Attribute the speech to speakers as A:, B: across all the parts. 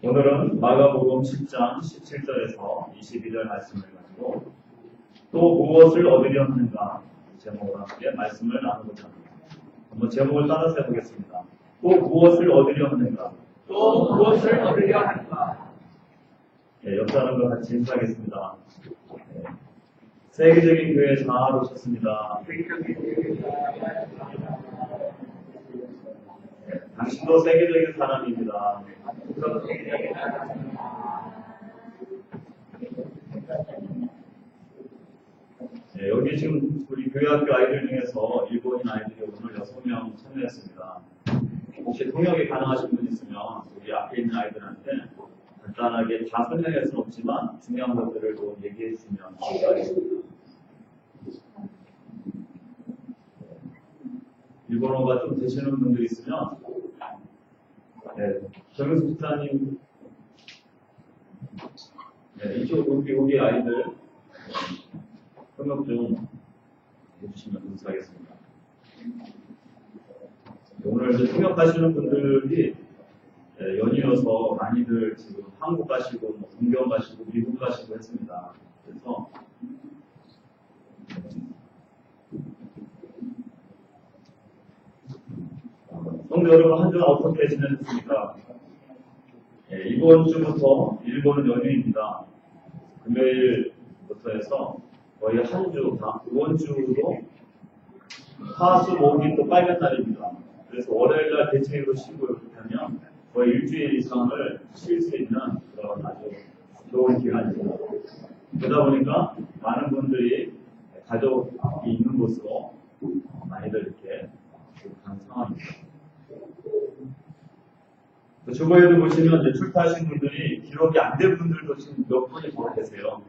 A: 오늘은 마가복음 10장 17절에서 22절 말씀을 가지고 또 무엇을 얻으려 하는가 제목으로 함께 말씀을 나누고자 합니다. 한번 제목을 따라서 해보겠습니다. 또 무엇을 얻으려 하는가?
B: 또 무엇을 얻으려 하는가?
A: 네, 옆 사람과 같이 인사하겠습니다. 네, 세계적인 교회 잘 오셨습니다. 당신도 세계적인 사람입니다. 네, 여기 지금 우리 교회학교 아이들 중에서 일본인 아이들이 오늘 6명 참여했습니다. 혹시 통역이 가능하신 분 있으면 우리 앞에 있는 아이들한테 간단하게 다 설명할 수는 없지만 중요한 것들을 좀 얘기해 주시면 감사하겠습니다. 일본어가 좀 되시는 분들 있으면 네, 정윤수 집사님 네, 이쪽 우리 아이들 통역 좀 해주시면 감사하겠습니다. 오늘 이제 통역하시는 분들이 연이어서 많이들 지금 한국 가시고 뭐 동경 가시고 미국 가시고 했습니다. 그래서 성도 여러분 한 주간 어떻게 지내셨습니까? 이번 주부터 일본은 연휴입니다. 금요일부터 해서 거의 한 주, 이번 주도 화수, 목이 또 빨간 날입니다. 그래서 월요일날 대체로 쉬고 이렇게 하면 거의 일주일 이상을 쉴 수 있는 그런 아주 좋은 기간입니다. 그러다 보니까 많은 분들이 가족이 있는 곳으로 많이들 이렇게 가는 상황입니다. 주보에도 보시면 이제 출타하신 분들이 기록이 안 된 분들도 지금 몇 분이 더 계세요.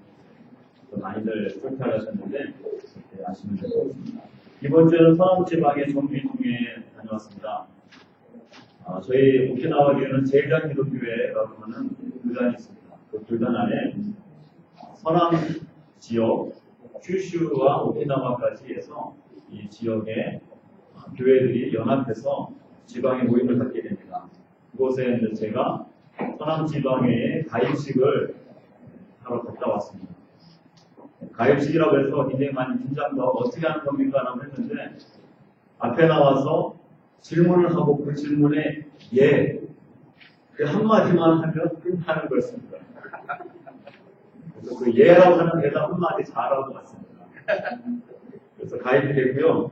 A: 많이들 출타를 하셨는데 네, 아시면 될 것 같습니다. 이번 주에는 서남지방의 정비동에 다녀왔습니다. 저희 오키나와 교회는 제일장 기독교회라고 하는 교단이 있습니다. 그 교단 안에 서남 지역, 큐슈와 오키나와까지 해서 이 지역의 교회들이 연합해서 지방의 모임을 갖게 됩니다. 그곳에 이제 제가 서남 지방회의 가입식을 하러 갔다 왔습니다. 가입식이라고 해서 굉장히 많이 긴장도 하고 어떻게 하는 겁니까? 라고 했는데 앞에 나와서 질문을 하고 그 질문에 예, 그 한마디만 하면 끝나는 거였습니다. 그래서 그 예라고 하는 대답 한마디 잘하고 왔습니다. 그래서 가입이 됐고요.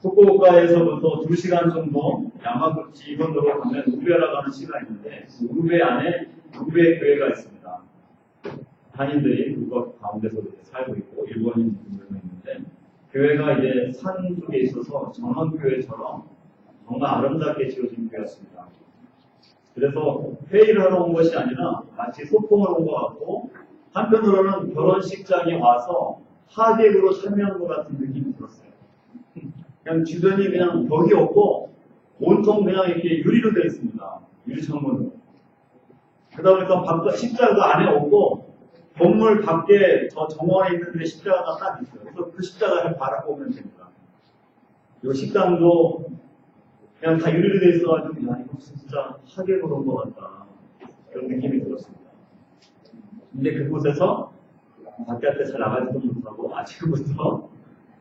A: 후쿠오카에서부터 2시간 정도 야마구치 이번으로 가면 우베라고 하는 시가 있는데 우베 안에 우베 교회가 있습니다. 한인들이 그것 가운데서 살고 있고 일본인 분들도 있는데 교회가 이제 산 쪽에 있어서 전원교회처럼 정말 아름답게 지어진 교회였습니다. 그래서 회의를 하러 온 것이 아니라 마치 소풍을 온 것 같고 한편으로는 결혼식장에 와서 하객으로 참여한 것 같은 느낌이 들었어요. 그냥 주변이 그냥 벽이 없고 온통 그냥 이렇게 유리로 되어 있습니다. 유리 창문으로. 그러다 보니까 바깥 십자가가 안에 없고 건물 밖에 저 정원에 있는데 십자가가 딱 있어요. 그래서 그 십자가를 바라보면 됩니다. 그리고 식당도 그냥 다 유리로 되어 있어가지고 야 이거 진짜 하객으로 온 것 같다. 그런 느낌이 들었습니다. 근데 그곳에서 바깥에 잘 나가지도 못하고 아침부터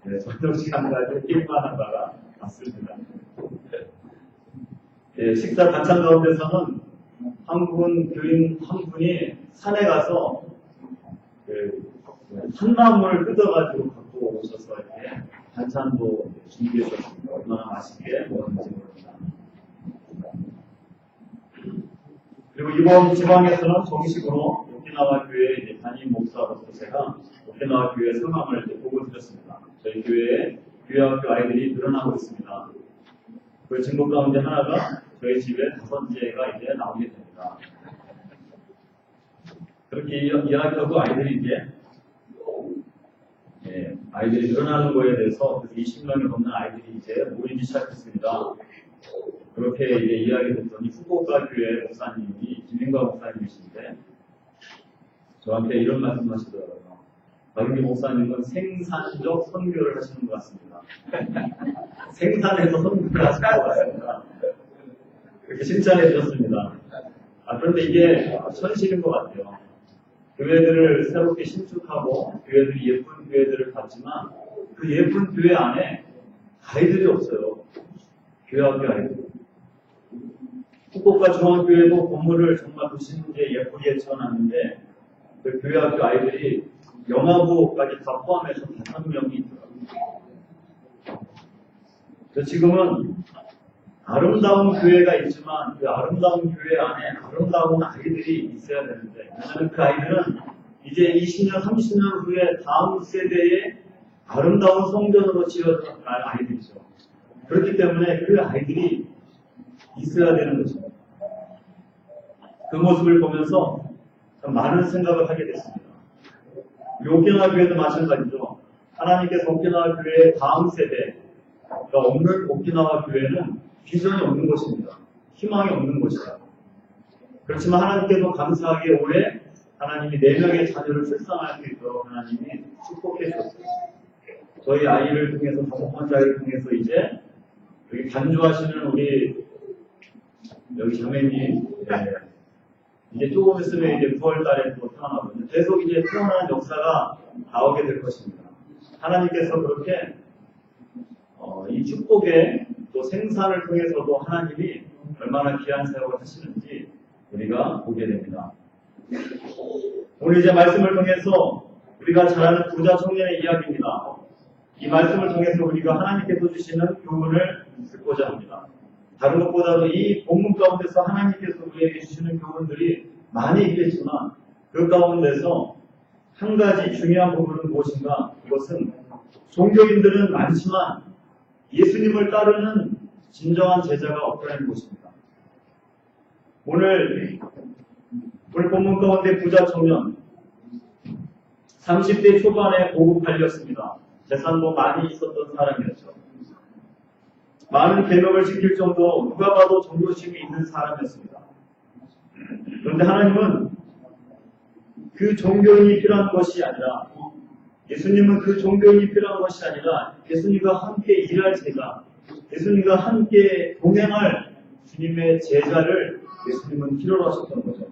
A: 네, 저녁 시간까지 게임만 하다가 왔습니다. 네, 식사 반찬 가운데서는 한국인 교인 한 분이 산에 가서 산나물을 뜯어가지고 갖고 오셔서 이렇게 반찬도 준비해 주셨습니다. 얼마나 맛있게 먹었는지 모릅니다. 그리고 이번 지방에서는 정식으로 오키나와 교회 이제 담임 목사로서 제가 오키나와 교회 상황을 이제 보고 드렸습니다. 저희 교회에 교회학교 아이들이 늘어나고 있습니다. 그 증거 가운데 하나가 저희 집에 5째가 이제 나오게 됩니다. 그렇게 이야기하고 아이들이 이제 아이들이 늘어나는 거에 대해서 20명이 넘는 아이들이 이제 모이기 시작했습니다. 그렇게 이제 이야기 됐더니 후쿠오카 교회 목사님이 김인과 목사님이신데 저한테 이런 말씀하시더라고요. 박윤기 목사님은 생산적 선교를 하시는 것 같습니다. 생산에서 선교를 하시는 것 같습니다. 그렇게 칭찬해 주셨습니다. 그런데 이게 현실인 것 같아요. 교회들을 새롭게 신축하고 교회들이 예쁜 교회들을 갖지만 그 예쁜 교회 안에 아이들이 없어요. 교회학교 아이들. 후쿠오카 중앙교회도 건물을 정말 도시문제 예쁘게 지어놨는데 그 교회학교 아이들이 영화부까지 다 포함해서 5명이 있더라고요. 그래서 지금은 아름다운 교회가 있지만 그 아름다운 교회 안에 아름다운 아이들이 있어야 되는데, 왜냐하면 그 아이들은 이제 20년, 30년 후에 다음 세대의 아름다운 성전으로 지어질 아이들이죠. 그렇기 때문에 그 아이들이 있어야 되는 것입니다. 그 모습을 보면서 참 많은 생각을 하게 됐습니다. 오키나와 교회도 마찬가지죠. 하나님께서 오키나와 교회의 다음 세대가 없는 오키나와 교회는 비전이 없는 것입니다. 희망이 없는 것이다. 그렇지만 하나님께도 감사하게 올해 하나님이 4명의 자녀를 출산할 수 있도록 하나님이 축복해 주셨어요. 저희 아이를 통해서 5번째 아이를 통해서 이제 여기 간주하시는 우리 여기 자매님 이제 조금 있으면 이제 9월 달에 또 태어나거든요. 계속 이제 태어나는 역사가 나오게 될 것입니다. 하나님께서 그렇게 이 축복의 또 생산을 통해서도 하나님이 얼마나 귀한 사역을 하시는지 우리가 보게 됩니다. 오늘 이제 말씀을 통해서 우리가 잘 아는 부자 청년의 이야기입니다. 이 말씀을 통해서 우리가 하나님께서 주시는 교훈을 듣고자 합니다. 다른 것보다도 이 본문 가운데서 하나님께서 우리에게 주시는 교훈들이 많이 있겠지만 그 가운데서 한 가지 중요한 부분은 무엇인가? 그것은 종교인들은 많지만 예수님을 따르는 진정한 제자가 없다는 것입니다. 오늘 본문 가운데 부자 청년 30대 초반에 고급관리였습니다. 재산도 많이 있었던 사람이었죠. 많은 계명을 지킬 정도 누가 봐도 종교심이 있는 사람이었습니다. 그런데 하나님은 그 종교인이 필요한 것이 아니라 예수님은 그 종교인이 필요한 것이 아니라 예수님과 함께 일할 제자, 예수님과 함께 동행할 주님의 제자를 예수님은 필요로 하셨던 거죠.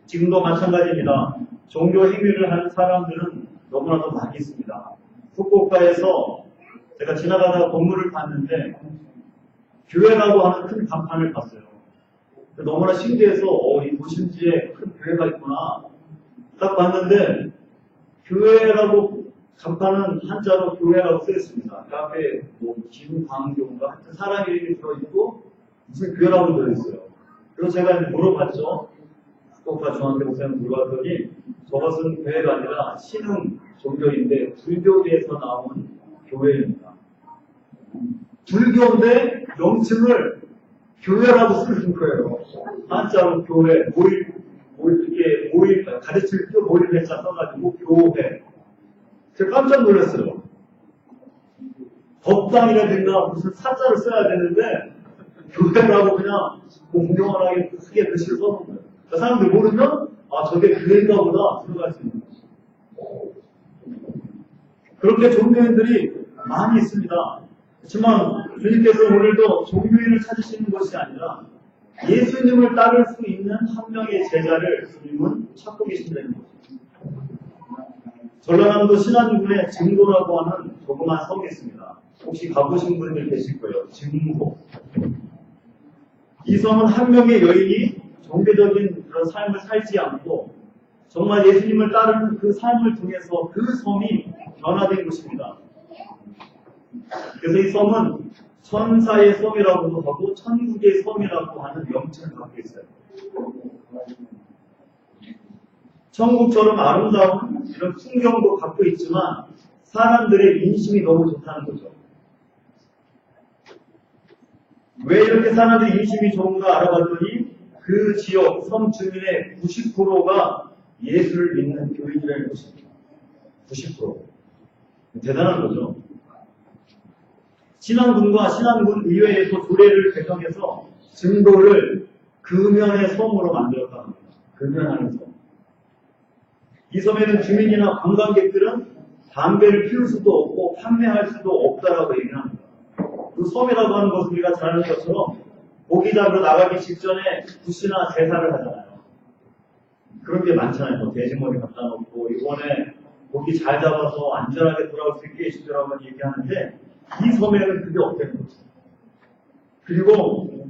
A: 지금도 마찬가지입니다. 종교 행위를 하는 사람들은 너무나도 많이 있습니다. 후쿠오카에서 제가 지나가다가 건물을 봤는데 교회라고 하는 큰 간판을 봤어요. 너무나 신기해서 이 도심지에 큰 교회가 있구나 딱 봤는데 교회라고 간판은 한자로 교회라고 쓰여 있습니다. 그 앞에 김광교인가 하여튼 사람 이름이 들어있고 무슨 교회라고 들어있어요. 그래서 제가 물어봤죠. 후쿠오카 중앙대 목사님 물어봤더니 저것은 교회가 아니라 신흥 종교인데 불교계에서 나온 교회입니다. 불교인데 명칭을 교회라고 쓰는 거예요. 한자로 교회, 모일, 가르칠 때 모일 회자 써가지고 교회. 제가 깜짝 놀랐어요. 법당이라든가 무슨 사자를 써야 되는데 교회라고 그냥 공정하게 크게 글씨를 써놓은 거예요. 그 사람들 모르면 저게 교회인가 보다 들어갈 수 있는 거죠. 그렇게 종교인들이 많이 있습니다. 그렇지만 주님께서 오늘도 종교인을 찾으시는 것이 아니라 예수님을 따를 수 있는 한 명의 제자를 주님은 찾고 계신다는 거죠. 전라남도 신안군에 증도라고 하는 조그만 섬이 있습니다. 혹시 가보신 분들 계실 거예요. 증도. 이 섬은 한 명의 여인이 종교적인 그런 삶을 살지 않고 정말 예수님을 따르는 그 삶을 통해서 그 섬이 변화된 곳입니다. 그래서 이 섬은 천사의 섬이라고도 하고 천국의 섬이라고 하는 명칭을 갖고 있어요. 천국처럼 아름다운 이런 풍경도 갖고 있지만 사람들의 인심이 너무 좋다는 거죠. 왜 이렇게 사람들의 인심이 좋은가 알아봤더니 그 지역 섬 주민의 90%가 예수를 믿는 교인이라는 것입니다. 90%. 대단한 거죠. 신안군과 신안군 의회에서 조례를 개정해서 증도를 금연의 섬으로 만들었다는 겁니다. 금연하는 섬. 이 섬에는 주민이나 관광객들은 담배를 피울 수도 없고 판매할 수도 없다라고 얘기합니다. 그 섬이라고 하는 것은 우리가 잘 아는 것처럼 고기 잡으러 나가기 직전에 굿이나 제사를 하잖아요. 그런 게 많잖아요. 뭐 돼지머리 갖다 놓고 이번에 고기 잘 잡아서 안전하게 돌아올 수 있게 해주더라고 얘기하는데 이 섬에는 그게 없다는 거죠. 그리고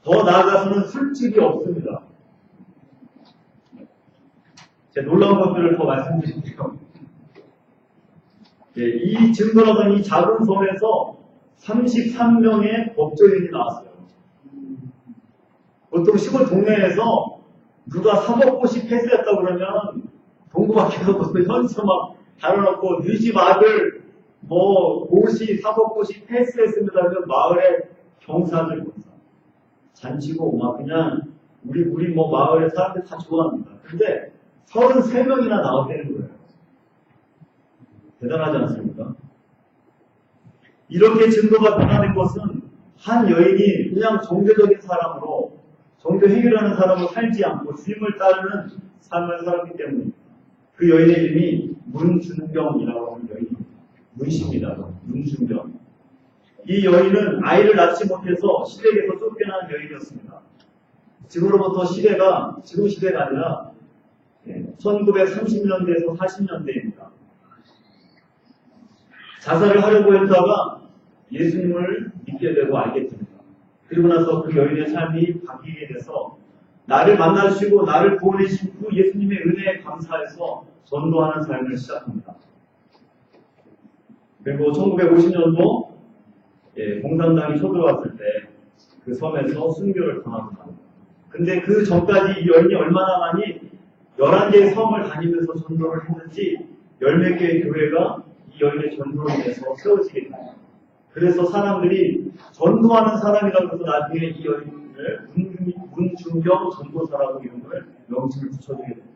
A: 더 나아가서는 술집이 없습니다. 제가 놀라운 것들을 더 말씀드릴게요. 예, 이 증거라던 이 작은 섬에서 33명의 법조인이 나왔어요. 보통 시골 동네에서 누가 사법고시 패스했다고 그러면 동구 밖에서 무슨 현수 막 달아놓고 네 집 아들 뭐 고시 사법고시 패스했습니다 하면 마을에 경사들 잔치고 막 그냥 우리 뭐 마을에 사람들 다 좋아합니다. 근데 33명이나 나오게 거예요. 대단하지 않습니까? 이렇게 증거가 변화된 것은 한 여인이 그냥 종교적인 사람으로 종교 행위라는 사람으로 살지 않고 주님을 따르는 삶을 살았기 때문입니다. 그 여인의 이름이 문준경이라고 하는 여인입니다. 문씨입니다. 문준경. 이 여인은 아이를 낳지 못해서 시댁에서 쫓겨난 여인이었습니다. 지금으로부터 시대가 지금 시대가 아니라 1930년대에서 40년대입니다. 자살을 하려고 했다가 예수님을 믿게 되고 알게 됩니다. 그리고 나서 그 여인의 삶이 바뀌게 돼서 나를 만나주시고 나를 구원해주신 그 예수님의 은혜에 감사해서 전도하는 삶을 시작합니다. 그리고 1950년도 공산당이 쳐들어왔을 때 그 섬에서 순교를 당합니다. 근데 그 전까지 이 여인이 얼마나 많이 11개의 섬을 다니면서 전도를 했는지 10몇 개의 교회가 이 여인의 전도로 인해서 세워지게 됩니다. 그래서 사람들이 전도하는 사람이라고 해서 나중에 이 여인을 문준경 전도사라고 이름을 명칭을 붙여주게 됩니다.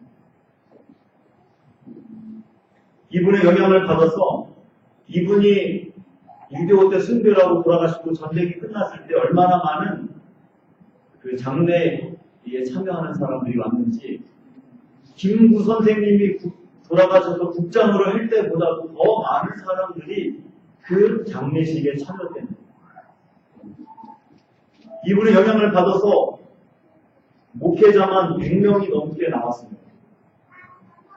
A: 이분의 영향을 받아서 이분이 6.25 때 순교라고 돌아가시고 전쟁이 끝났을 때 얼마나 많은 그 장례에 참여하는 사람들이 왔는지 김구 선생님이 돌아가셔서 국장으로 할 때보다도 더 많은 사람들이 그 장례식에 참여됩니다. 이분의 영향을 받아서 목회자만 100명이 넘게 나왔습니다.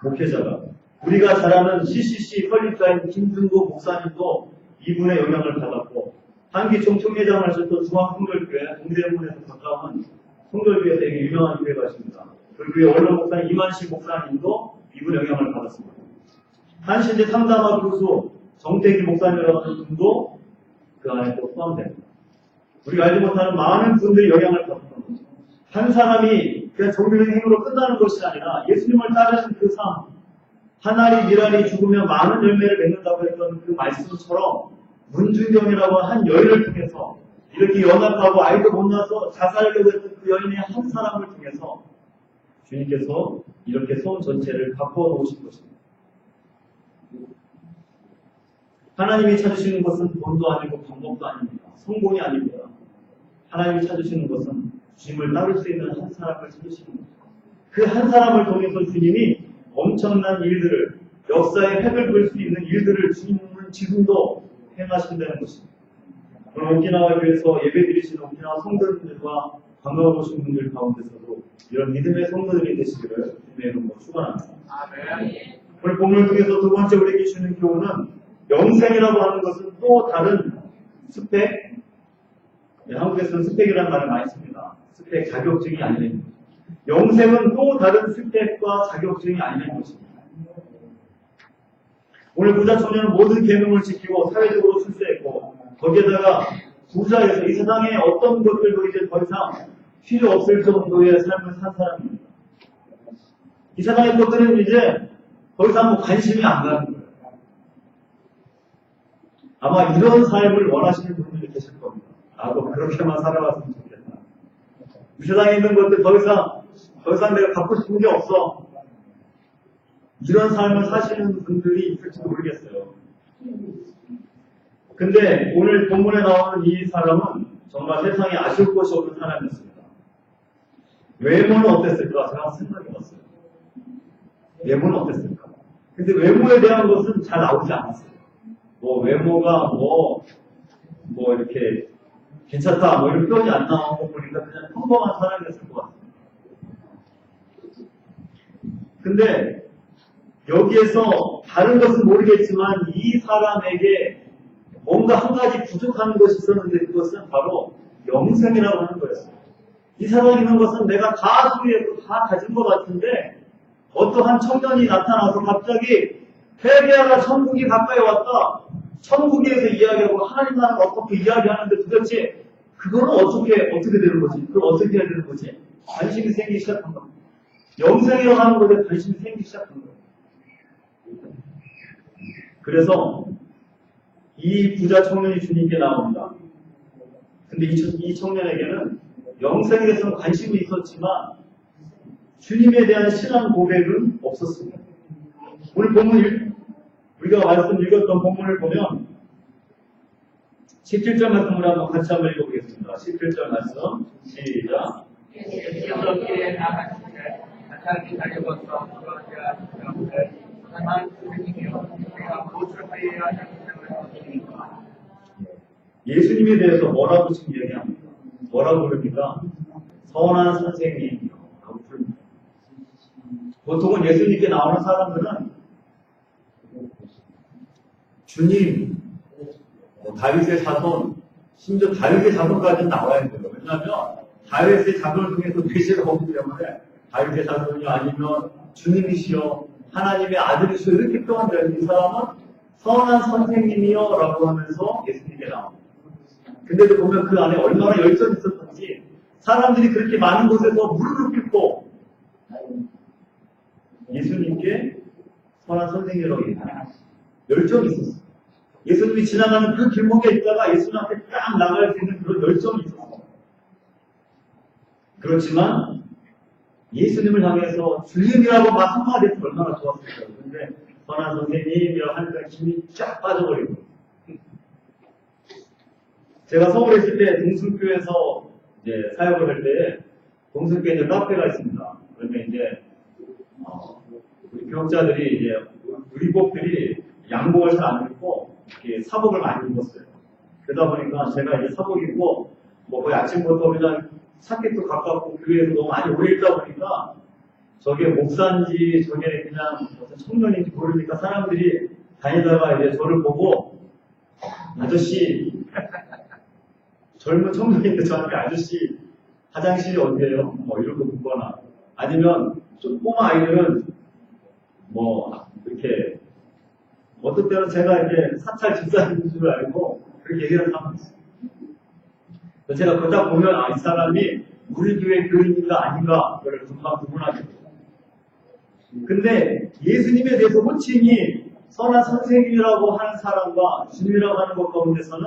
A: 목회자가. 우리가 잘 아는 CCC 설립자인 김준구 목사님도 이분의 영향을 받았고 한기총 총회장을 하셨던 중앙성결교회 동대문에서 가까운 성결교회에서 되게 유명한 교회가 있습니다. 그 교회 원로 목사님 이만식 목사님도 이분의 영향을 받았습니다. 한신대 탐담학 교수 정태기 목사님이라고 하는 분도 그 안에 또 포함됩니다. 우리가 알지 못하는 많은 분들이 영향을 받았던 거죠. 한 사람이 그냥 종교적인 행위로 끝나는 것이 아니라 예수님을 따르는 그 삶, 하나리 미랄이 죽으면 많은 열매를 맺는다고 했던 그 말씀처럼 문준경이라고 한 여인을 통해서 이렇게 연합하고 아이도 못 낳아서 자살하려고 했던 그 여인의 한 사람을 통해서 주님께서 이렇게 섬 전체를 바꿔 놓으신 것입니다. 하나님이 찾으시는 것은 돈도 아니고 방법도 아닙니다. 성공이 아닙니다. 하나님이 찾으시는 것은 주님을 따를 수 있는 한 사람을 찾으시는 겁니다. 그 한 사람을 통해서 주님이 엄청난 일들을, 역사에 획을 그을 수 있는 일들을 주님은 지금도 행하신다는 것입니다. 오늘 오키나와 교회에서 예배드리시는 오키나와 성도님들과 관광 오신 분들 가운데서도 이런 믿음의 성도들이 되시기를 주님의 이름으로 축원합니다. 오늘 본문을 통해서 두 번째 우리에게 주는 교훈은 영생이라고 하는 것은 또 다른 스펙, 한국에서는 스펙이라는 말을 많이 씁니다. 스펙, 자격증이 아니라는 거죠. 영생은 또 다른 스펙과 자격증이 아니라는 것입니다. 오늘 부자 청년은 모든 계명을 지키고 사회적으로 출세했고 거기에다가 부자에서 이 세상에 어떤 것들도 이제 더 이상 필요 없을 정도의 삶을 산 사람입니다. 이 세상의 것들은 이제 더 이상 뭐 관심이 안 가는 거예요. 아마 이런 삶을 원하시는 분들이 계실 겁니다. 나도 그렇게만 살아왔으면 좋겠다. 이 세상에 있는 것들 더 이상 내가 갖고 싶은 게 없어. 이런 삶을 사시는 분들이 있을지도 모르겠어요. 근데 오늘 본문에 나오는 이 사람은 정말 세상에 아쉬울 것이 없는 사람이었습니다. 외모는 어땠을까? 제가 생각해봤어요. 외모는 어땠을까? 근데 외모에 대한 것은 잘 나오지 않았어요. 뭐 외모가 뭐 이렇게 괜찮다 뭐 이런 표현이 안 나오고 보니까 그런데 여기에서 다른 것은 모르겠지만 이 사람에게 뭔가 한 가지 부족한 것이 있었는데 그것은 바로 영생이라고 하는 거였어요. 이 사람이 있는 것은 내가 다 소유했고 다 가진 것 같은데 어떠한 청년이 나타나서 갑자기 회개하라 천국이 가까이 왔다. 천국에서 이야기하고 하나님 나라가 어떻게 이야기하는데 도대체 그거는 어떻게 되는 거지? 그걸 어떻게 해야 되는 거지? 관심이 생기기 시작한 겁니다. 영생이라고 하는 것에 관심이 생기기 시작한 거예요. 그래서 이 부자 청년이 주님께 나옵니다. 근데 이 청년에게는 영생에 대해서는 관심이 있었지만 주님에 대한 신앙 고백은 없었습니다. 오늘 본문 우리가 말씀 읽었던 본문을 보면 17절 말씀을 한번 읽어보겠습니다. 17절 말씀 시작.
B: 예수께서 길에 나가시되 마땅히 달려가서 그러자 하나만 주님이여 내가 무엇을 하여야 영생을 얻으리까.
A: 예수님에 대해서 뭐라고 지금 얘기합니까? 뭐라고 부릅니까? 선한 선생님이라고 부릅니다. 보통은 예수님께 나오는 사람들은 주님, 다윗의 자손, 심지어 다윗의 자손까지는 나와야 돼요. 왜냐하면 다윗의 자손을 통해서 계시가 없기 때문에 다윗의 자손이 아니면 주님이시여 하나님의 아들이시여 이렇게 표현되는 이 사람은 선한 선생님이여 라고 하면서 예수님께 나옵니다. 근데도 보면 그 안에 얼마나 열정이 있었던지 사람들이 그렇게 많은 곳에서 무릎을 꿇고 예수님께 선한 선생님이라고 얘기합니다. 열정이 있었어요. 예수님이 지나가는 그 길목에 있다가 예수님 앞에 딱 나갈 수 있는 그런 열정이 있었어요. 그렇지만 예수님을 향해서 주님이라고 막 한마디 해서 얼마나 좋았을까요? 그런데 선한 선생님이라고 하니까 힘이 쫙 빠져버리고 제가 서울에 있을 때 동순교에서 이제 사역을 할 때 동순교에 이제 카페가 있습니다. 그러면 이제 우리 교육자들이 이제 의복들이 양복을 잘 안 입고 이렇게 사복을 많이 입었어요. 그러다 보니까 제가 이제 사복 입고 뭐 거의 아침부터 그냥 사택도 가깝고 교회에서 너무 많이 오래 있다 보니까 저게 목사인지 저게 그냥 무슨 청년인지 모르니까 사람들이 다니다가 이제 저를 보고 아저씨 젊은 청년인데 저한테 아저씨 화장실이 어디예요? 뭐 이런 거 묻거나 아니면 좀 꼬마 아이들은 뭐 이렇게 어떤 때는 제가 이제 사찰 집사님인 줄 알고 그렇게 얘기하는 사람도 있어요. 제가 그거 딱 보면 이 사람이 우리 교회 교인인가 아닌가 그걸 금방 구분하게 돼요. 근데 예수님에 대해서 호칭이 선한 선생님이라고 하는 사람과 주님이라고 하는 것 가운데서는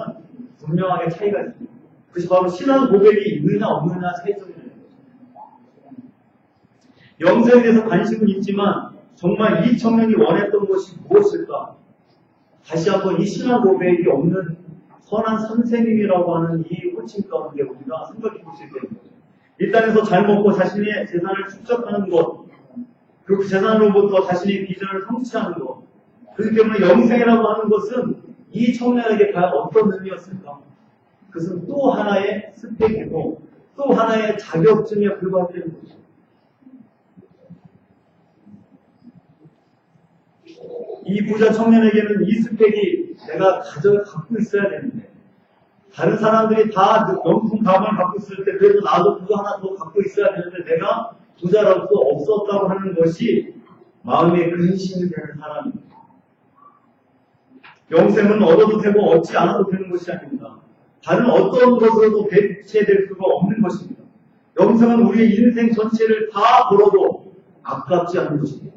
A: 분명하게 차이가 있습니다. 그것이 바로 신앙 고백이 있느냐 없느냐 차이점이에요. 영생에 대해서 관심은 있지만 정말 이 청년이 원했던 것이 무엇일까? 다시 한번 이 신앙 고백이 없는 선한 선생님이라고 하는 이 호칭 가운데 우리가 생각해 볼 수 있게 됩니다. 이 땅에서 잘 먹고 자신의 재산을 축적하는 것, 그 재산으로부터 자신의 비전을 성취하는 것, 그렇기 때문에 영생이라고 하는 것은 이 청년에게 과연 어떤 의미였을까? 그것은 또 하나의 스펙이고 또 하나의 자격증에 불과하는 거죠. 이 부자 청년에게는 이 스펙이 내가 갖고 있어야 되는데 다른 사람들이 다 명품 가방을 갖고 있을 때 그래도 나도 그거 하나 더 갖고 있어야 되는데 내가 부자로서 없었다고 하는 것이 마음의 근심이 되는 사람입니다. 영생은 얻어도 되고 얻지 않아도 되는 것이 아닙니다. 다른 어떤 것으로도 대체될 수가 없는 것입니다. 영생은 우리의 인생 전체를 다 벌어도 아깝지 않은 것입니다.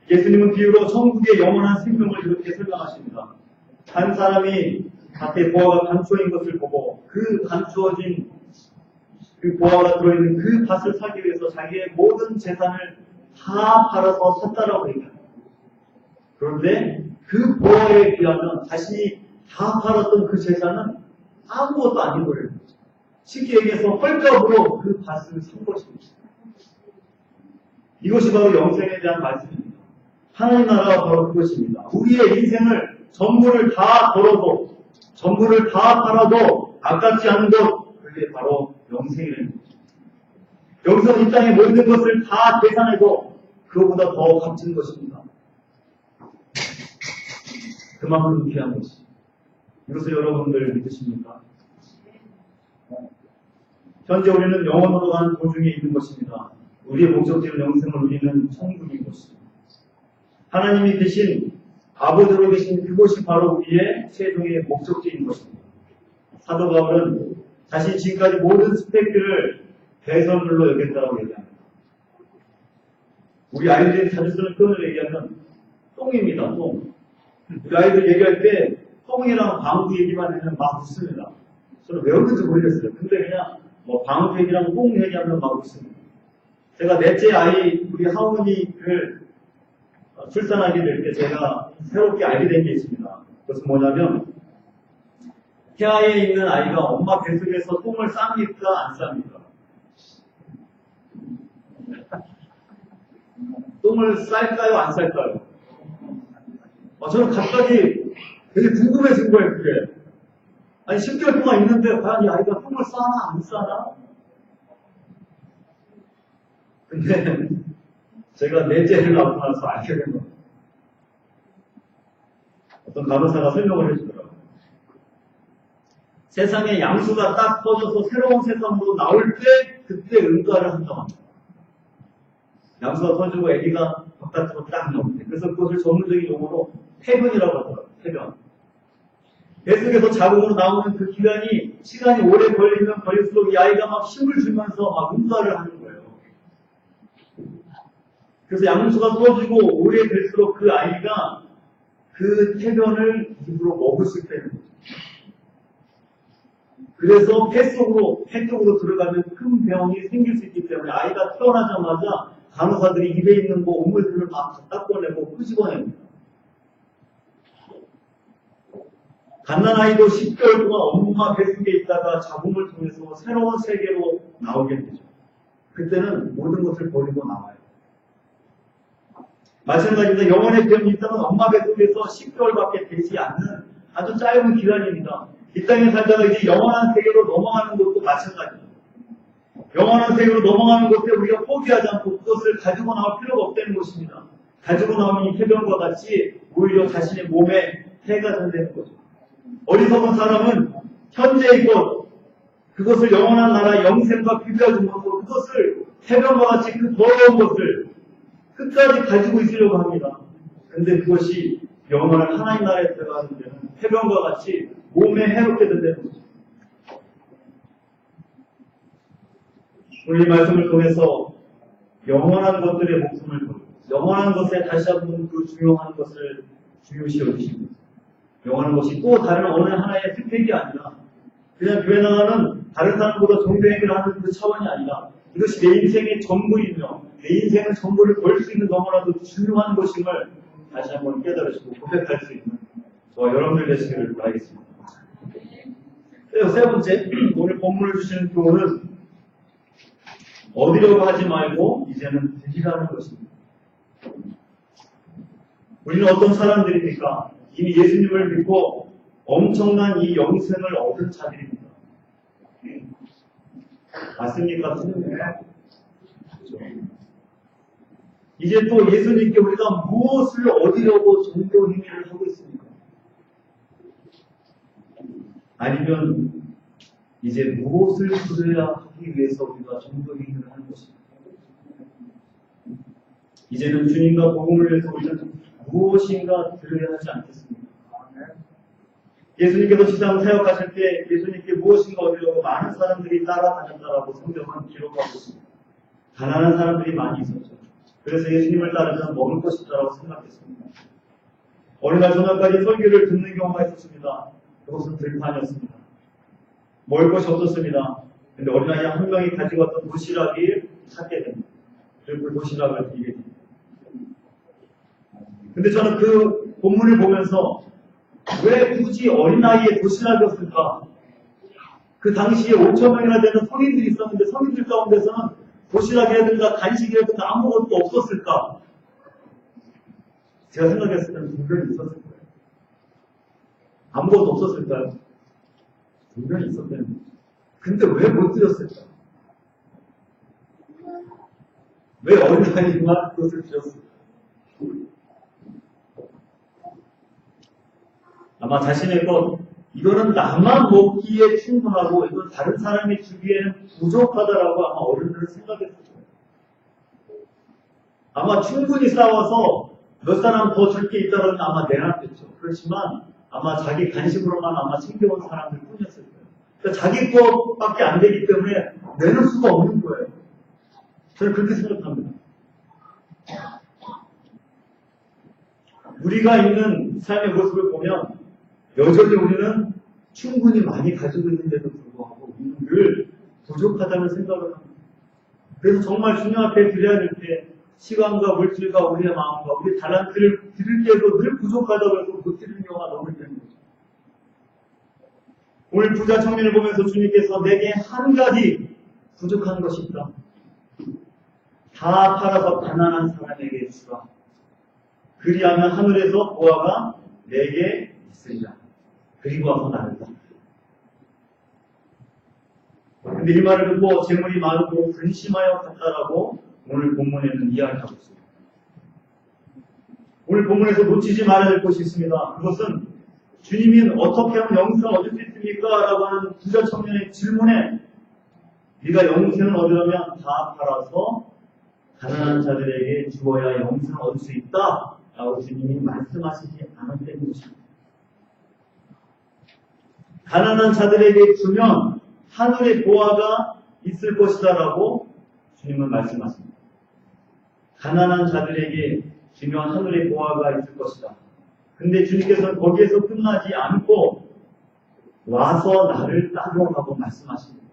A: 예수님은 비유로 천국의 영원한 생명을 이렇게 설명하십니다. 한 사람이 밭에 보화가 감추어진 것을 보고 그 감추어진 그 보화가 들어있는 그 밭을 사기 위해서 자기의 모든 재산을 다 팔아서 샀다라고 얘기합니다. 그런데 그 보화에 비하면 자신이 다 팔았던 그 재산은 아무것도 아닌 거예요. 쉽게 얘기해서 헐값으로 그 밭을 산 것입니다. 이것이 바로 영생에 대한 말씀입니다. 하나님 나라가 바로 그것입니다. 우리의 인생을 전부를 다 벌어도 전부를 다 팔아도 아깝지 않은 것, 그게 바로 영생이라는 것입니다. 여기서 이 땅의 모든 것을 다 계산해도 그거보다 더 값진 것입니다. 그만큼 귀한 것이. 이것을 여러분들 믿으십니까? 현재 우리는 영원으로 가는 도중에 있는 것입니다. 우리의 목적지는 영생을 누리는 천국인 것입니다. 하나님이 계신 아버지로 계신 그곳이 바로 우리의 최종의 목적지인 것입니다. 사도 바울은 자신이 지금까지 모든 스펙들을 배설물로 여겼다고 얘기합니다. 우리 아이들이 자주 쓰는 표현을 얘기하면 똥입니다. 똥. 우리 아이들 얘기할 때 똥이랑 방구 얘기만 하면 막 웃습니다. 저는 왜 웃는지 모르겠어요. 근데 그냥 뭐 방구 얘기랑 똥 얘기하면 막 웃습니다. 제가 넷째 아이 우리 하원이를 출산하게 될 때 제가 새롭게 알게 된 게 있습니다. 그것은 뭐냐면 태아에 있는 아이가 엄마 뱃속에서 똥을 쌉니까? 안 쌉니까? 똥을 쌀까요? 안 쌀까요? 저는 갑자기 되게 궁금해진 거예요, 그게. 아니, 10개월 동안 있는데 과연 이 아이가 똥을 싸나? 안 싸나? 근데 제가 넷째를 낳고 나서 알게 된 겁니다. 어떤 간호사가 설명을 해주더라고요. 세상에 양수가 딱 터져서 새로운 세상으로 나올 때 그때 응가를 한다고 합니다. 양수가 터지고 아기가 바깥으로 딱 나올 때. 그래서 그것을 전문적인 용어로 폐변이라고 하더라고요. 폐변. 뱃속에서 자궁으로 나오는 그 기간이 시간이 오래 걸리면 걸릴수록 이 아이가 막 힘을 주면서 막 응가를 하는 거예요. 그래서 양수가 터지고 오래 될수록 그 아이가 그 폐변을 입으로 먹을 수 있다는 거죠. 그래서 폐 쪽으로 들어가면 큰 병이 생길 수 있기 때문에 아이가 태어나자마자 간호사들이 입에 있는 오물들을 막 닦아내고 끄집어냅니다. 갓난아이도 10개월 동안 엄마 뱃속에 있다가 자궁을 통해서 새로운 세계로 나오게 되죠. 그때는 모든 것을 버리고 나와요. 마찬가지로 영혼의 병이 있다면 엄마 뱃속에서 10개월밖에 되지 않는 아주 짧은 기간입니다. 이 땅에 살다가 이제 영원한 세계로 넘어가는 것도 마찬가지입니다. 영원한 세계로 넘어가는 것에 우리가 포기하지 않고 그것을 가지고 나올 필요가 없다는 것입니다. 가지고 나오면 이 폐병과 같이 오히려 자신의 몸에 해가 된다는 거죠. 어리석은 사람은 현재의 것, 그것을 영원한 나라 영생과 비교하지 못하고 그것을 폐병과 같이 그 더러운 것을 끝까지 가지고 있으려고 합니다. 근데 그것이 영원한 하나님 나라에 들어가는 데는 폐병과 같이 몸에 해롭게 된다는 거죠. 오늘 이 말씀을 통해서 영원한 것들의 목숨을 걸고 영원한 것에 다시 한번 그 중요한 것을 중요시 여기십니다. 영원한 것이 또 다른 어느 하나의 스펙이 아니라 그냥 교회 나가는 다른 사람보다 정배행을 하는 그 차원이 아니라 이것이 내 인생의 전부이며 내 인생의 전부를 걸 수 있는 너무나도 중요한 것임을 다시 한번 깨달으시고 고백할 수 있는 저와 여러분들 되시기를 바라겠습니다. 세 번째, 오늘 본문을 주시는 교훈은 얻으려고 하지 말고 이제는 드리라는 것입니다. 우리는 어떤 사람들입니까? 이미 예수님을 믿고 엄청난 이 영생을 얻은 자들입니다. 맞습니까? 그렇죠. 이제 또 예수님께 우리가 무엇을 얻으려고 종교 행위를 하고 있습니까? 아니면 이제 무엇을 들어야 하기 위해서 우리가 종교 행위를 하는 것입니까? 이제는 주님과 복음을 위해서 우리는 무엇인가 들어야 하지 않겠습니까? 예수님께서 지상 사역하실 때 예수님께 무엇인가 얻으려고 많은 사람들이 따라다녔다라고 성경은 기록하고 있습니다. 가난한 사람들이 많이 있었죠. 그래서 예수님을 따르면 먹을 것이 있다고 생각했습니다. 어느 날 저녁까지 설교를 듣는 경우가 있었습니다. 그것은 들판이었습니다. 먹을 것이 없었습니다. 근데 어린아이 한 명이 가지고 왔던 도시락을 찾게 됩니다. 그리고 그 도시락을 드리게 됩니다. 근데 저는 그 본문을 보면서 왜 굳이 어린아이의 도시락이었을까? 그 당시에 5,000명이나 되는 성인들이 있었는데 성인들 가운데서는 도시락이라든가 간식이라든가 아무것도 없었을까? 제가 생각했을 때는 분명히 있었을 거예요. 아무것도 없었을까요? 분명히 있었대요. 근데 왜 못 드렸을까? 왜 어린아이만 그것을 드렸을까? 아마 자신의 것, 이거는 나만 먹기에 충분하고 이건 다른 사람이 주기에는 부족하다라고 아마 어른들은 생각했을 거예요. 아마 충분히 싸워서 몇 사람 더 줄 게 있다면 아마 내놨겠죠. 그렇지만 아마 자기 간식으로만 아마 챙겨온 사람들 뿐이었을 거예요. 그러니까 자기 것밖에 안 되기 때문에 내놓을 수가 없는 거예요. 저는 그렇게 생각합니다. 우리가 있는 삶의 모습을 보면 여전히 우리는 충분히 많이 가지고 있는데도 불구하고 우리는 늘 부족하다는 생각을 합니다. 그래서 정말 주님 앞에 드려야 될 때 시간과 물질과 우리의 마음과 우리 달란트를 드릴 때도 늘 부족하다고 해서 못 드리는 경우가 너무 있는 거죠. 오늘 부자 청년을 보면서 주님께서 내게 한 가지 부족한 것이 있다. 다 팔아서 가난한 사람에게 주라. 그리하면 하늘에서 보화가 내게 있으리라. 그리고 와서 나를 따르라. 근데 이 말을 듣고 재물이 많고 근심하여 갔다라고 오늘 본문에는 이야기하고 있습니다. 오늘 본문에서 놓치지 말아야 될 것이 있습니다. 그것은 주님이 어떻게 하면 영생을 얻을 수 있습니까? 라고 하는 부자 청년의 질문에 네가 영생을 얻으려면 다 팔아서 가난한 자들에게 주어야 영생을 얻을 수 있다 라고 주님이 말씀하시지 않았다는 것입니다. 가난한 자들에게 주면 하늘의 보화가 있을 것이다 라고 주님은 말씀하십니다. 가난한 자들에게 주면 하늘의 보화가 있을 것이다. 근데 주님께서는 거기에서 끝나지 않고 와서 나를 따르라고 말씀하십니다.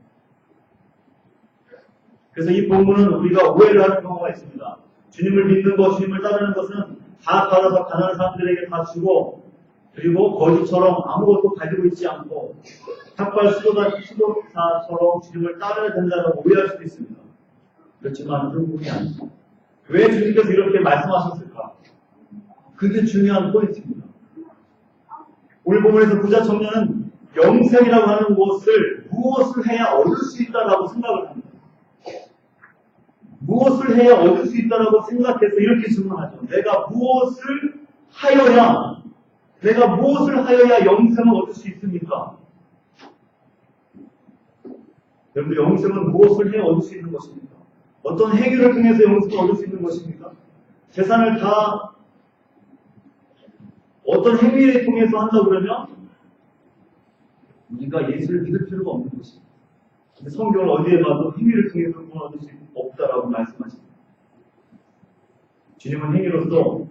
A: 그래서 이 본문은 우리가 오해를 하는 경우가 있습니다. 주님을 믿는 것, 주님을 따르는 것은 다 받아서 가난한 사람들에게 다 주고 그리고 거지처럼 아무것도 가지고 있지 않고 탁발 수도사처럼 주님을 따라야 된다고 오해할 수도 있습니다. 그렇지만 그런 부분이 아닙니다. 왜 주님께서 이렇게 말씀하셨을까? 그게 중요한 포인트입니다. 오늘 본문에서 부자 청년은 영생이라고 하는 것을 무엇을 해야 얻을 수 있다라고 생각을 합니다. 무엇을 해야 얻을 수 있다라고 생각해서 이렇게 질문하죠. 내가 무엇을 하여야 영생을 얻을 수 있습니까? 여러분, 영생은 무엇을 해야 얻을 수 있는 것입니까? 어떤 행위를 통해서 영생을 얻을 수 있는 것입니까? 재산을 다 어떤 행위를 통해서 한다 그러면 우리가 예수를 믿을 필요가 없는 것입니다. 근데 성경은 어디에 봐도 행위를 통해서 구원 얻을 수 없다라고 말씀하십니다. 주님은 행위로서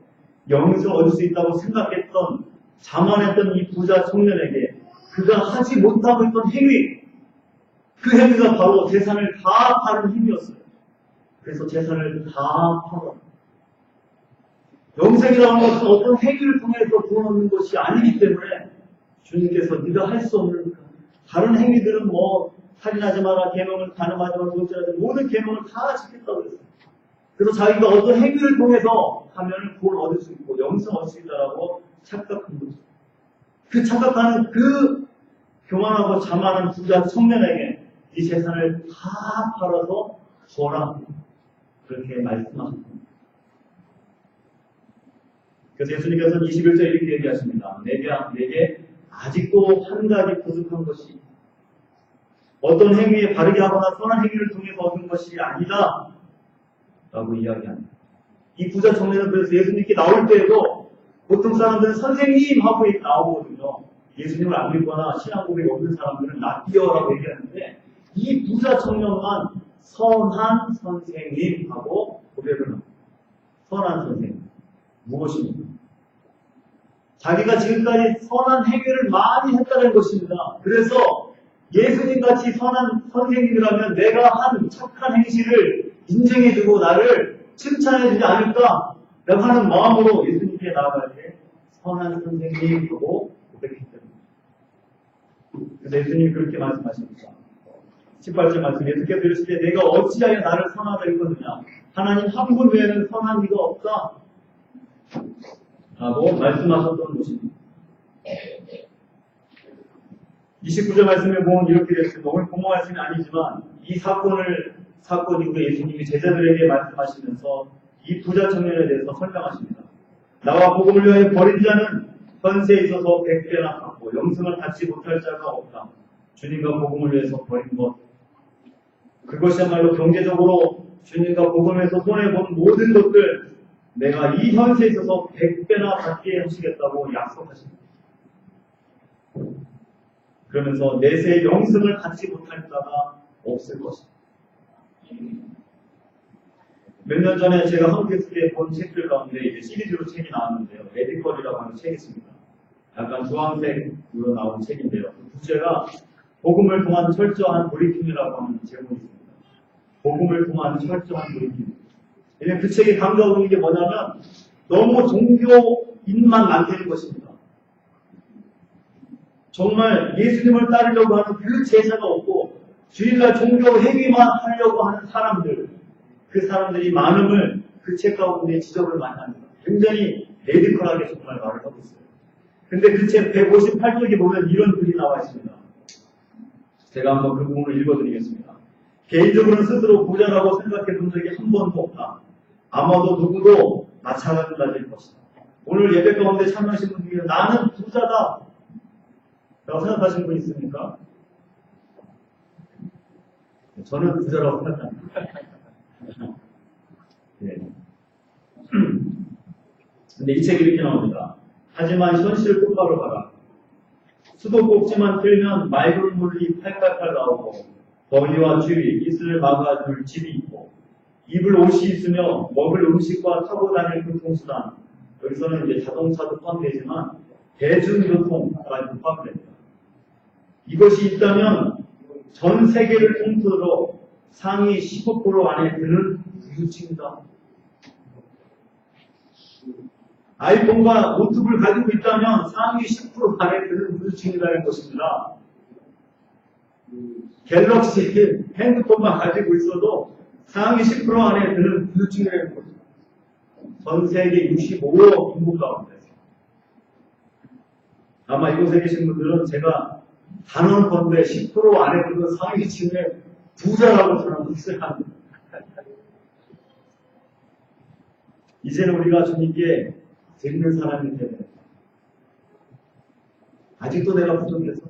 A: 영생을 얻을 수 있다고 생각했던 자만했던 이 부자 청년에게 그가 하지 못하고 있던 행위, 그 행위가 바로 재산을 다 파는 행위였어요. 그래서 재산을 다 팔아. 영생이라는 것은 어떤 행위를 통해서 구원 얻는 것이 아니기 때문에 주님께서 네가 할 수 없는 다른 행위들은 뭐 살인하지 마라, 계명을 간음하지 마라, 도둑질하지 모든 계명을 다 지켰다고 했어요. 그래서 자기가 어떤 행위를 통해서 하면 구원 얻을 수 있고 영생 얻을 수 있다라고 착각한 거죠. 그 착각하는 그 교만하고 자만한 부자 청년에게 이 재산을 다 팔아서 줘라. 그렇게 말씀하셨습니다. 그래서 예수님께서는 21절에 이렇게 얘기하십니다. 내게 아직도 한 가지 부족한 것이 어떤 행위에 바르게 하거나 선한 행위를 통해서 얻은 것이 아니다. 라고 이야기합니다. 이 부자 청년은 그래서 예수님께 나올 때에도 보통 사람들은 선생님 하고 나오거든요. 예수님을 안 믿거나 신앙 고백이 없는 사람들은 낫디어라고 얘기하는데 이 부자 청년만 선한 선생님 하고 고백을 합니다. 선한 선생님. 무엇입니까? 자기가 지금까지 선한 행위를 많이 했다는 것입니다. 그래서 예수님같이 선한 선생님이라면 내가 한 착한 행실을 인정해주고 나를 칭찬해주지 않을까 라고 하는 마음으로 예수님께 나아갈 때 선한 선생님하고 고백했기 때문에. 그래서 예수님이 그렇게 말씀하십니다. 18절 말씀, 예수께서 이르실 때 내가 어찌하여 나를 선하다 했거느냐. 하나님 한 분 외에는 선한 이가 없다 라고 말씀하셨던 것입니다. 29절 말씀에 보면 이렇게 되어 있습니다. 오늘 본문 말씀이 아니지만 이 사건을 사건 이후에 예수님이 제자들에게 말씀하시면서 이 부자 청년에 대해서 설명하십니다. 나와 복음을 위하여 버린 자는 현세에 있어서 100배나 갚고 영생을 받지 못할 자가 없다. 주님과 복음을 위해서 버린 것, 그것이야말로 경제적으로 주님과 복음에서 손해본 모든 것들 내가 이 현세에 있어서 100배나 받게 하시겠다고 약속하십니다. 그러면서 내세의 영생을 받지 못할 자가 없을 것입니다. 몇 년 전에 제가 한국에서 본 책들 가운데 이제 시리즈로 책이 나왔는데요. 레디컬이라고 하는 책이 있습니다. 약간 주황색으로 나온 책인데요. 그 주제가 복음을 통한 철저한 브리핑이라고 하는 제목이 있습니다. 복음을 통한 철저한 브리핑. 그 책이 강조하고 있는 게 뭐냐면 너무 종교인만 많다는 것입니다. 정말 예수님을 따르려고 하는 그 제자가 없고 주일날 종교 행위만 하려고 하는 사람들, 그 사람들이 많음을 그 책 가운데 지적을 많이 합니다. 굉장히 레디컬하게 정말 말을 하고 있어요. 근데 그 책 158쪽에 보면 이런 글이 나와 있습니다. 제가 한번 그 부분을 읽어드리겠습니다. 개인적으로는 스스로 부자라고 생각해 본 적이 한 번도 없다. 아마도 누구도 마찬가지일 것이다. 오늘 예배 가운데 참여하신 분 중에 나는 부자다 라고 생각하시는 분 있습니까? 저는 부자라고 생각합니다. 네. 근데 이 책이 이렇게 나옵니다. 하지만 현실 똑바로 봐라. 수도꼭지만 틀면 맑은 물이 팔팔팔 나오고 더위와 추위, 이슬을 막아줄 집이 있고 입을 옷이 있으며 먹을 음식과 타고 다닐 교통수단, 여기서는 이제 자동차도 포함되지만 대중교통까지 포함됩니다. 이것이 있다면 전 세계를 통틀어 상위 15% 안에 드는 부유층이다. 아이폰과 노트북을 가지고 있다면 상위 10% 안에 드는 부유층이라는 것입니다. 갤럭시 핸드폰만 가지고 있어도 상위 10% 안에 드는 부유층이라는 것입니다. 전 세계 65억 인구 가운데. 아마 이곳에 계신 분들은 제가 단언컨대 10% 안에 드는 상위층의 부자라고 저는 믿을 합니다. 이제는 우리가 주님께 드리는 사람이 되네. 아직도 내가 부족해서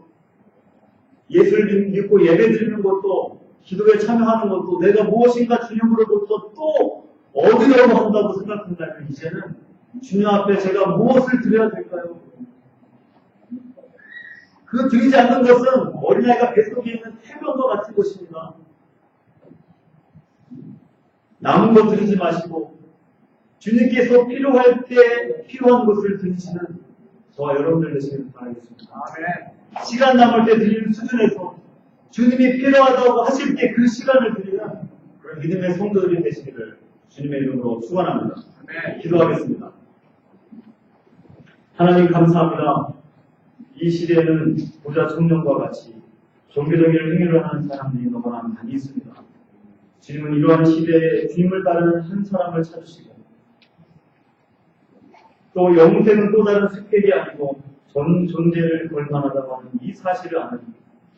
A: 예수를 믿고 예배 드리는 것도 기도에 참여하는 것도 내가 무엇인가 주님으로부터 또 얻으려고 한다고 생각한다면 이제는 주님 앞에 제가 무엇을 드려야 될까요? 그 드리지 않는 것은 어린아이가 뱃속에 있는 태병과 같은 것입니다. 남은 것 드리지 마시고 주님께서 필요할 때 필요한 것을 드리시는 저와 여러분들 되시길 바라겠습니다. 아멘. 시간 남을 때 드리는 수준에서 주님이 필요하다고 하실 때 그 시간을 드리는 그런 믿음의 성도들이 되시기를 주님의 이름으로 축원합니다. 아멘. 기도하겠습니다. 하나님 감사합니다. 이 시대에는 부자 청년과 같이 종교적인 행위를 하는 사람들이 너무나 많이 있습니다. 주님은 이러한 시대에 주님을 따르는 한 사람을 찾으시고 또 영생은 또 다른 스펙이 아니고 전 존재를 걸만하다고 하는 이 사실을 아는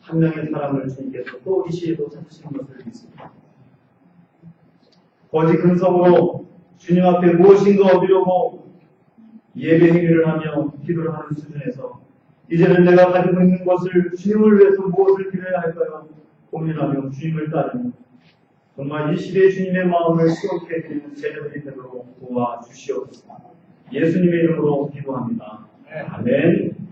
A: 한 명의 사람을 주님께서 또 이 시에도 찾으시는 것을 믿습니다. 거짓 근성으로 주님 앞에 무엇인가 얻으려고 예배 행위를 하며 기도를 하는 수준에서 이제는 내가 가지고 있는 것을 주님을 위해서 무엇을 드려야 할까요? 고민하며 주님을 따르는 정말 이 시대의 주님의 마음을 시원케 해드리는 제자들이 되도록 도와주시옵소서. 예수님의 이름으로 기도합니다. 아멘.